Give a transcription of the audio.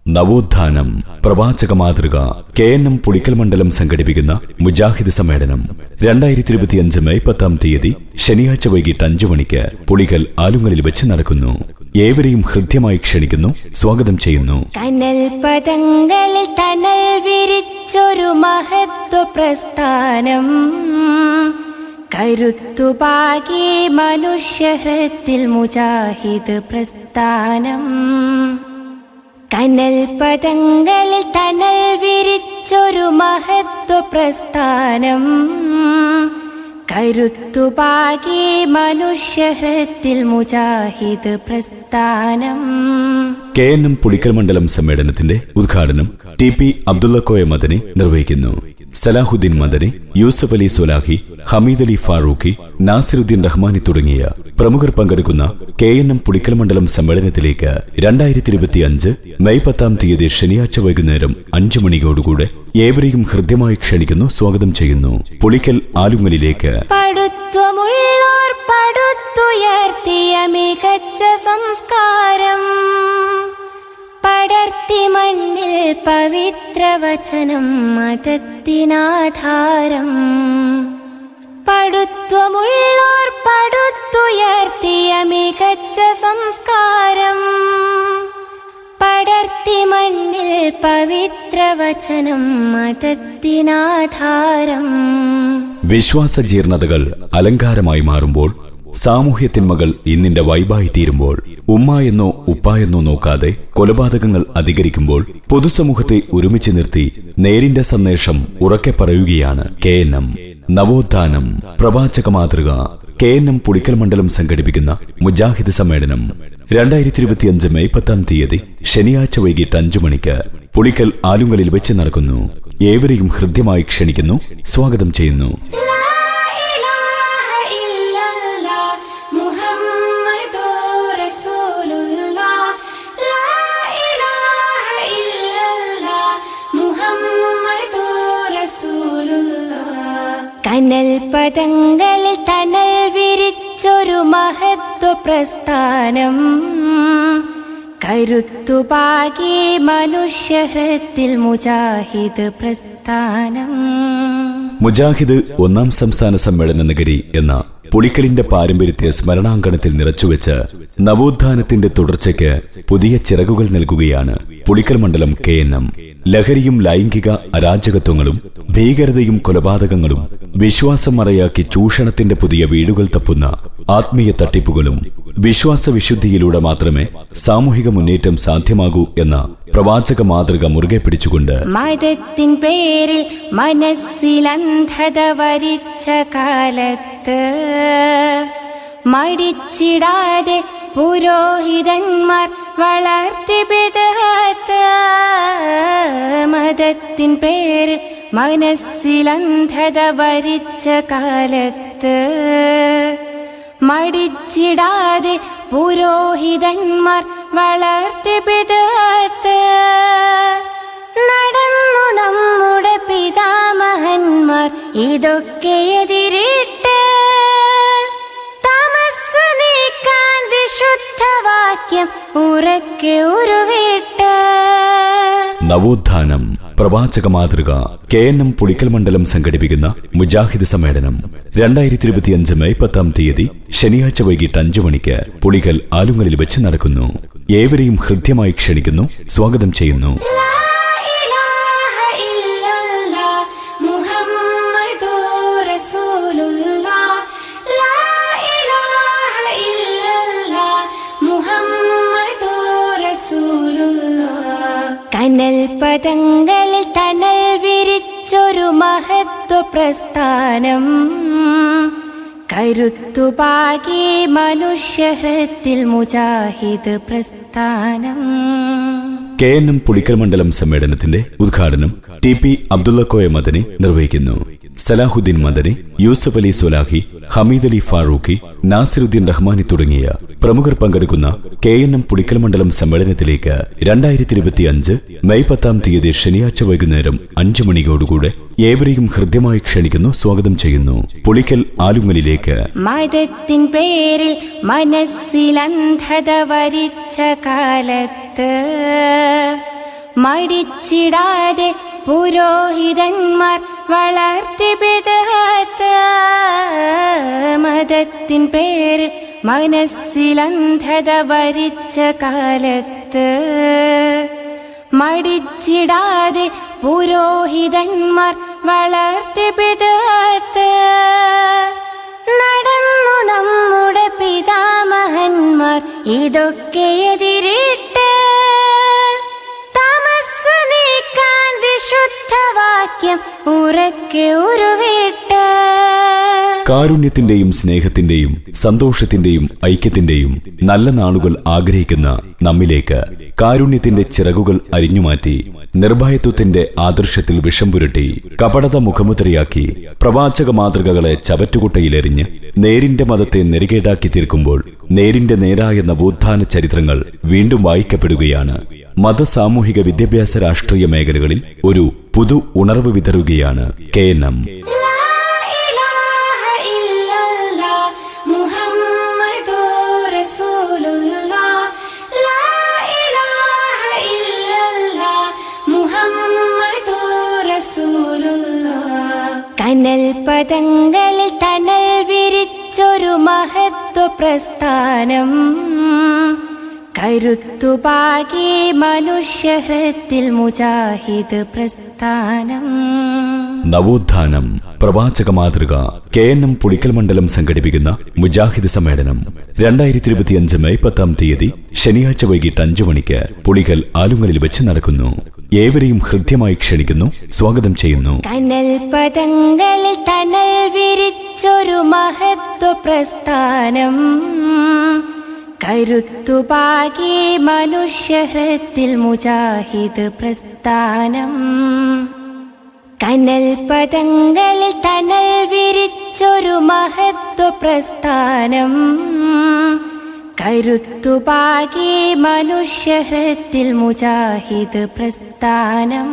നവോത്ഥാനം പ്രവാചക മാതൃക KNM പുളിക്കൽ മണ്ഡലം സംഘടിപ്പിക്കുന്ന മുജാഹിദ് സമ്മേളനം 2025 മെയ് 10 ശനിയാഴ്ച വൈകിട്ട് 5 മണിക്ക് പുളിക്കൽ ആലുങ്ങലിൽ വെച്ച് നടക്കുന്നു. ഏവരെയും ഹൃദ്യമായി ക്ഷണിക്കുന്നു, സ്വാഗതം ചെയ്യുന്നു. കനൽ പദങ്ങളിൽ തണൽ വിരിച്ചൊരു മഹത്വ പ്രസ്ഥാനം, കരുത്തുപാകി മനുഷ്യഹൃത്തിൽ മുജാഹിദ് പ്രസ്ഥാനം. കനൽ പദങ്ങളിൽ തണൽ വിരിച്ചൊരു മഹത്വ പ്രസ്ഥാനം, കരുത്തുപാകി മനുഷ്യഹൃത്തിൽ മുജാഹിദ് പ്രസ്ഥാനം. KNM പുളിക്കൽ മണ്ഡലം സമ്മേളനത്തിന്റെ ഉദ്ഘാടനം TP അബ്ദുള്ളക്കോയ മദനി നിർവഹിക്കുന്നു. സലാഹുദ്ദീൻ മദനി, യൂസഫ് അലി സൊലാഹി, ഹമീദ് അലി ഫാറൂഖി, നാസിറുദ്ദീൻ റഹ്മാനി തുടങ്ങിയ പ്രമുഖർ പങ്കെടുക്കുന്ന KNM പുളിക്കൽ മണ്ഡലം സമ്മേളനത്തിലേക്ക് 2025 മെയ് 10 ശനിയാഴ്ച വൈകുന്നേരം 5 മണിയോടുകൂടെ ഏവരെയും ഹൃദ്യമായി ക്ഷണിക്കുന്നു, സ്വാഗതം ചെയ്യുന്നു. പുളിക്കൽ ആലുങ്ങലിലേക്ക് പടുത്തുമുള്ളോർ പടുത്തുയർത്തിയ മികച്ച സംസ്കാരം, പടർത്തി മണ്ണിൽ പവിത്രവചനം മതത്തിനാധാരം. പടുത്തുമുള്ളോർ പടുത്തുയർത്തിയ മികച്ച സംസ്കാരം, പടർത്തി മണ്ണിൽ പവിത്രവചനം മതത്തിനാധാരം. വിശ്വാസ ജീർണതകൾ അലങ്കാരമായി മാറുമ്പോൾ, സാമൂഹ്യ തിന്മകൾ ഇന്നിന്റെ വൈബായി തീരുമ്പോൾ, ഉമ്മ എന്നോ ഉപ്പ എന്നോ നോക്കാതെ കൊലപാതകങ്ങൾ അധികരിക്കുമ്പോൾ, പൊതുസമൂഹത്തെ ഒരുമിച്ച് നിർത്തി നേരിന്റെ സന്ദേശം ഉറക്കെ പറയുകയാണ് KNM നവോത്ഥാനം പ്രവാചക മാതൃക KNM പുളിക്കൽ മണ്ഡലം സംഘടിപ്പിക്കുന്ന മുജാഹിദ് സമ്മേളനം 2025 മെയ് 10 ശനിയാഴ്ച വൈകിട്ട് 5 മണിക്ക് പുളിക്കൽ ആലുങ്ങലിൽ വെച്ച് നടക്കുന്നു. ഏവരെയും ഹൃദ്യമായി ക്ഷണിക്കുന്നു, സ്വാഗതം ചെയ്യുന്നു. കനൽ പദങ്ങളിൽ തണൽ വിരിച്ചൊരു മഹത്വ പ്രസ്ഥാനം, കരുത്തുപാകി മനുഷ്യഹൃത്തിൽ മുജാഹിദ് പ്രസ്ഥാനം. മുജാഹിദ് ഒന്നാം സംസ്ഥാന സമ്മേളന നഗരി എന്ന പുളിക്കലിന്റെ പാരമ്പര്യത്തെ സ്മരണാങ്കണത്തിൽ നിറച്ചുവെച്ച് നവോത്ഥാനത്തിന്റെ തുടർച്ചയ്ക്ക് പുതിയ ചിറകുകൾ നൽകുകയാണ് പുളിക്കൽ മണ്ഡലം KNM. ലഹരിയും ലൈംഗിക അരാജകത്വങ്ങളും ഭീകരതയും കൊലപാതകങ്ങളും വിശ്വാസം മറയാക്കി ചൂഷണത്തിന്റെ പുതിയ വീടുകൾ തപ്പുന്ന ആത്മീയ തട്ടിപ്പുകളും വിശ്വാസവിശുദ്ധിയിലൂടെ മാത്രമേ സാമൂഹിക മുന്നേറ്റം സാധ്യമാകൂ എന്ന പ്രവാചക മാതൃക മുറുകെ പിടിച്ചുകൊണ്ട് മതത്തിൻ പേരിൽ മനസ്സിലന്ധത വരിച്ച കാലത്ത് മടിച്ചിടാതെ പുരോഹിതന്മാർ വളർത്തി ബിദ്അത്ത്. മതത്തിൻ പേരിൽ മനസ്സിലന്ധത വരിച്ച കാലത്ത് മടിച്ചിടാതെ പുരോഹിതന്മാർ വളർത്തി ബിദ്അത്ത്. നടന്നു നമ്മുടെ പിതാമഹന്മാർ ഇതൊക്കെ എതിരിട്ട്, തമസ്സ് നീക്കാൻ വിശുദ്ധവാക്യം ഉറക്കെ ഉരുവിട്ട്. നവോത്ഥാനം പ്രവാചക മാതൃക KNM പുളിക്കൽ മണ്ഡലം സംഘടിപ്പിക്കുന്ന മുജാഹിദ് സമ്മേളനം 2025 മെയ് 10 ശനിയാഴ്ച വൈകിട്ട് 5 മണിക്ക് പുളിക്കൽ ആലുങ്ങലിൽ വെച്ച് നടക്കുന്നു. ഏവരെയും ഹൃദ്യമായി ക്ഷണിക്കുന്നു, സ്വാഗതം ചെയ്യുന്നു. കനൽ പദങ്ങളിൽ തണൽ വിരിച്ചൊരു മഹത്വ പ്രസ്ഥാനം, കരുത്തുപാകി മനുഷ്യഹൃത്തിൽ മുജാഹിദ് പ്രസ്ഥാനം. KNM പുളിക്കൽ മണ്ഡലം സമ്മേളനത്തിന്റെ ഉദ്ഘാടനം TP അബ്ദുള്ളക്കോയ മദനി നിർവഹിക്കുന്നു. സലാഹുദ്ദീൻ മദനി, യൂസഫ് അലി സൊലാഹി, ഹമീദ് അലി ഫാറൂഖി, നാസിറുദ്ദീൻ റഹ്മാനി തുടങ്ങിയ പ്രമുഖർ പങ്കെടുക്കുന്ന KNM പുളിക്കൽ മണ്ഡലം സമ്മേളനത്തിലേക്ക് 2025 മെയ് 10 ശനിയാഴ്ച വൈകുന്നേരം 5 മണിയോടുകൂടെ ഏവരെയും ഹൃദ്യമായി ക്ഷണിക്കുന്നു, സ്വാഗതം ചെയ്യുന്നു. പുളിക്കൽ ആലുങ്ങലിലേക്ക് മതത്തിൻ പേരിൽ മനസ്സിലന്ധത വരിച്ച കാലത്ത് മടിച്ചിടാതെ പുരോഹിതന്മാർ വളർത്തി ബിദ്അത്ത്. മതത്തിൻ പേരിൽ മനസ്സിലന്ധത വരിച്ച കാലത്ത് മടിച്ചിടാതെ പുരോഹിതന്മാർ വളർത്തി ബിദ്അത്ത്. നടന്നു നമ്മുടെ പിതാമഹന്മാർ ഇതൊക്കെ എതിരിട്ട്. തമസ്സ് നീക്കാൻ വിശുദ്ധവാക്യം ഉറക്കെ ഉരുവിട്ട്. കാരുണ്യത്തിന്റെയും സ്നേഹത്തിന്റെയും സന്തോഷത്തിന്റെയും ഐക്യത്തിന്റെയും നല്ല നാളുകൾ ആഗ്രഹിക്കുന്ന നമ്മിലേക്ക് കാരുണ്യത്തിന്റെ ചിറകുകൾ അരിഞ്ഞുമാറ്റി നിർഭയത്വത്തിന്റെ ആദർശത്തിൽ വിഷം പുരട്ടി കപടത മുഖമുദ്രയാക്കി പ്രവാചക മാതൃകകളെ ചവറ്റുകുട്ടയിലെറിഞ്ഞ് നേരിന്റെ മതത്തെ നെറികേടാക്കി തീർക്കുമ്പോൾ നേരിന്റെ നേരായ നവോത്ഥാന ചരിത്രങ്ങൾ വീണ്ടും വായിക്കപ്പെടുകയാണ്. മതസാമൂഹിക വിദ്യാഭ്യാസ രാഷ്ട്രീയ മേഖലകളിൽ ഒരു പുതു ഉണർവ് വിതറുകയാണ് KNM. കനൽ പദങ്ങളിൽ തണൽ വിരിച്ചൊരു മഹത്വ പ്രസ്ഥാനം. കരുത്തുപാകി മനുഷ്യഹൃത്തിൽ മുജാഹിദ് പ്രസ്ഥാനം. നവോത്ഥാനം പ്രവാചക മാതൃക KNM പുളിക്കൽ മണ്ഡലം സംഘടിപ്പിക്കുന്ന മുജാഹിദ് സമ്മേളനം 2025 മെയ് 10 ശനിയാഴ്ച വൈകിട്ട് 5 മണിക്ക് പുളിക്കൽ ആലുങ്ങലിൽ വെച്ച് നടക്കുന്നു. ഏവരെയും ഹൃദ്യമായി ക്ഷണിക്കുന്നു, സ്വാഗതം ചെയ്യുന്നു. കനൽ പദങ്ങളിൽ തണൽ വിരിച്ചൊരു മഹത്വ പ്രസ്ഥാനം. കരുത്തുപാകി മനുഷ്യഹൃത്തിൽ മുജാഹിദ് പ്രസ്ഥാനം. കനൽ പദങ്ങളിൽ തണൽ വിരിച്ചൊരു മഹത്വ പ്രസ്ഥാനം. കരുത്തുപാകി മനുഷ്യഹൃത്തിൽ മുജാഹിദ് പ്രസ്ഥാനം.